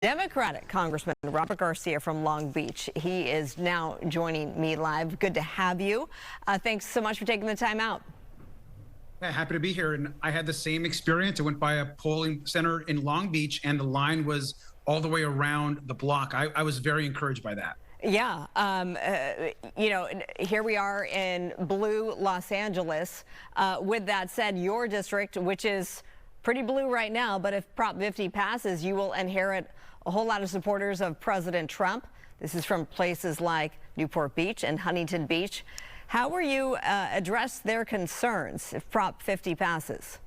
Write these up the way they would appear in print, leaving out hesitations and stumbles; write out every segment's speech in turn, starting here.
Democratic Congressman Robert Garcia from Long Beach. He is now joining me live. Good to have you. Thanks so much for taking the time out. Yeah, happy to be here. And I had the same experience. I went by a polling center in Long Beach, and the line was all the way around the block. I was very encouraged by that. Yeah, here we are in blue Los Angeles. With that said, your district, which is pretty blue right now, but if Prop 50 passes, you will inherit a whole lot of supporters of President Trump. This is from places like Newport Beach and Huntington Beach. How will you address their concerns if Prop 50 passes?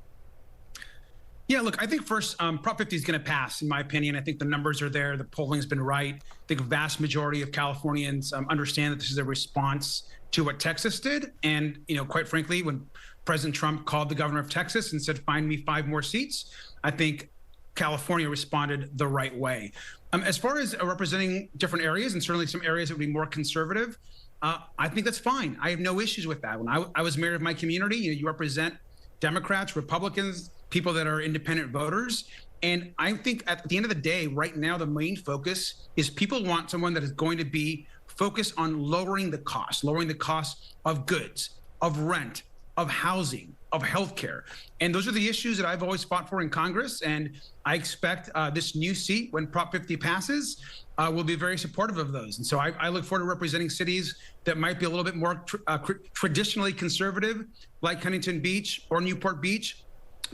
Yeah, look, I think first, Prop 50 is going to pass, in my opinion. I think the numbers are there. The polling's been right. I think a vast majority of Californians understand that this is a response to what Texas did. And, quite frankly, when President Trump called the governor of Texas and said, find me 5 more seats, I think California responded the right way. As far as representing different areas, and certainly some areas that would be more conservative, I think that's fine. I have no issues with that. When I was mayor of my community, you represent Democrats, Republicans, people that are independent voters. And I think at the end of the day, right now, the main focus is people want someone that is going to be focused on lowering the cost of goods, of rent, of housing, of healthcare. And those are the issues that I've always fought for in Congress. And I expect this new seat, when Prop 50 passes, will be very supportive of those. And so I look forward to representing cities that might be a little bit more traditionally conservative, like Huntington Beach or Newport Beach.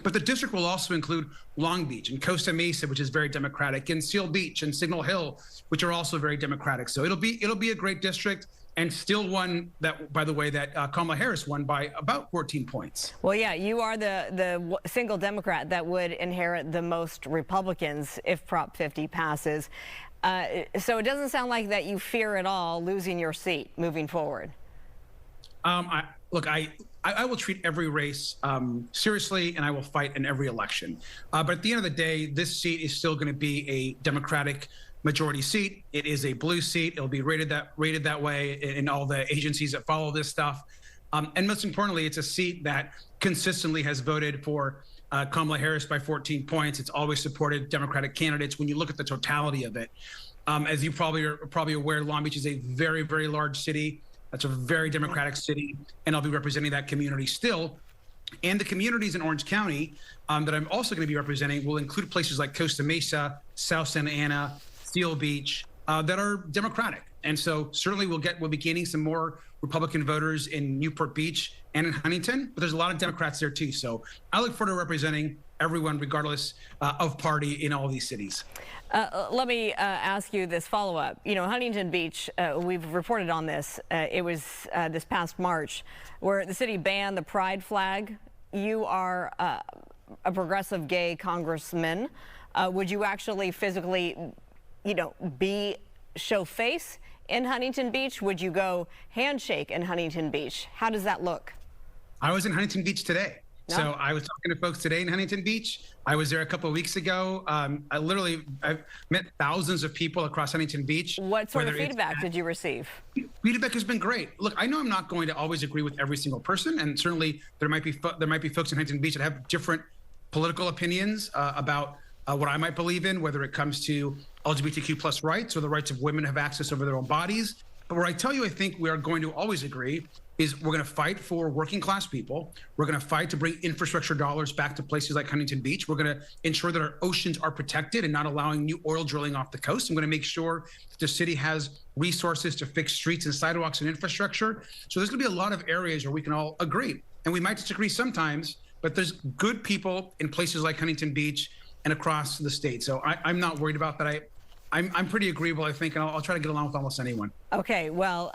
But the district will also include Long Beach and Costa Mesa, which is very Democratic, and Seal Beach and Signal Hill, which are also very Democratic. So it'll be a great district, and still one that, by the way, that Kamala Harris won by about 14 points. Well, yeah, you are the single Democrat that would inherit the most Republicans if Prop 50 passes. So it doesn't sound like that you fear at all losing your seat moving forward. I will treat every race seriously, and I will fight in every election. But at the end of the day, this seat is still going to be a Democratic majority seat. It is a blue seat. It'll be rated that way in all the agencies that follow this stuff. And most importantly, it's a seat that consistently has voted for Kamala Harris by 14 points. It's always supported Democratic candidates. When you look at the totality of it, as you are probably aware, Long Beach is a very, very large city. That's a very Democratic city, and I'll be representing that community still. And the communities in Orange County that I'm also going to be representing will include places like Costa Mesa, South Santa Ana, Seal Beach, that are Democratic. And so certainly we'll be gaining some more Republican voters in Newport Beach and in Huntington, but there's a lot of Democrats there too. So I look forward to representing everyone, regardless of party, in all these cities. Let me ask you this follow-up. Huntington Beach, we've reported on this. It was this past March where the city banned the pride flag. You are a progressive gay congressman. Would you actually physically, show face in Huntington Beach? Would you go handshake in Huntington Beach? How does that look? I was in Huntington Beach today. No. So I was talking to folks today in Huntington Beach. I was there a couple of weeks ago. I've met thousands of people across Huntington Beach. What sort of feedback did you receive? Feedback has been great. Look, I know I'm not going to always agree with every single person, and certainly there might be folks in Huntington Beach that have different political opinions about what I might believe in, whether it comes to LGBTQ plus rights or the rights of women to have access over their own bodies. But where I tell you I think we are going to always agree is we're going to fight for working class people. We're going to fight to bring infrastructure dollars back to places like Huntington Beach. We're going to ensure that our oceans are protected and not allowing new oil drilling off the coast. I'm going to make sure that the city has resources to fix streets and sidewalks and infrastructure. So there's going to be a lot of areas where we can all agree. And we might disagree sometimes, but there's good people in places like Huntington Beach and across the state. So I'm not worried about that. I'm pretty agreeable, I think, and I'll try to get along with almost anyone. Okay, well,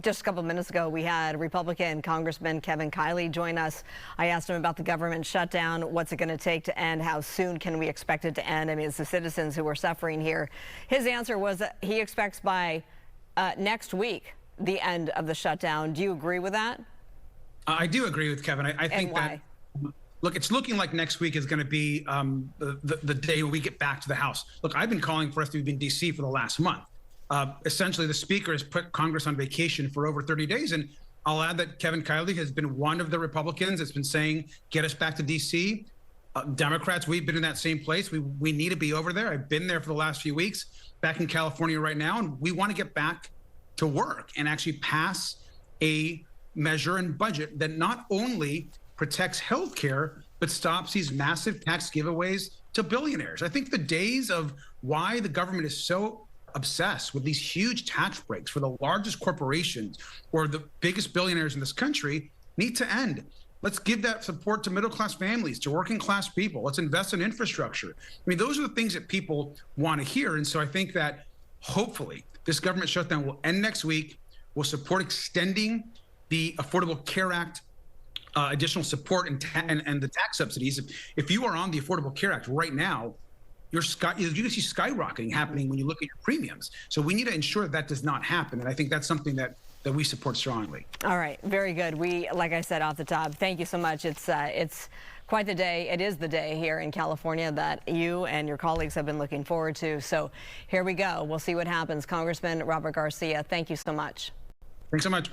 just a couple of minutes ago, we had Republican Congressman Kevin Kiley join us. I asked him about the government shutdown. What's it going to take to end? How soon can we expect it to end? I mean, it's the citizens who are suffering here. His answer was that he expects by next week the end of the shutdown. Do you agree with that? I do agree with Kevin. I think why? that. Look, it's looking like next week is going to be the day when we get back to the House. Look, I've been calling for us to be in D.C. for the last month. Essentially, the Speaker has put Congress on vacation for over 30 days. And I'll add that Kevin Kiley has been one of the Republicans that's been saying, get us back to D.C. Democrats, we've been in that same place. We need to be over there. I've been there for the last few weeks, back in California right now, and we want to get back to work and actually pass a measure and budget that not only protects health care, but stops these massive tax giveaways to billionaires. I think the days of why the government is so obsessed with these huge tax breaks for the largest corporations or the biggest billionaires in this country need to end. Let's give that support to middle-class families, to working-class people. Let's invest in infrastructure. I mean, those are the things that people want to hear. And so I think that hopefully this government shutdown will end next week. We'll support extending the Affordable Care Act, additional support and the tax subsidies. If you are on the Affordable Care Act right now, you can see skyrocketing happening when you look at your premiums. So we need to ensure that does not happen. And I think that's something that we support strongly. All right, very good. Like I said off the top, thank you so much. It's quite the day. It is the day here in California that you and your colleagues have been looking forward to. So here we go. We'll see what happens. Congressman Robert Garcia, thank you so much. Thanks so much.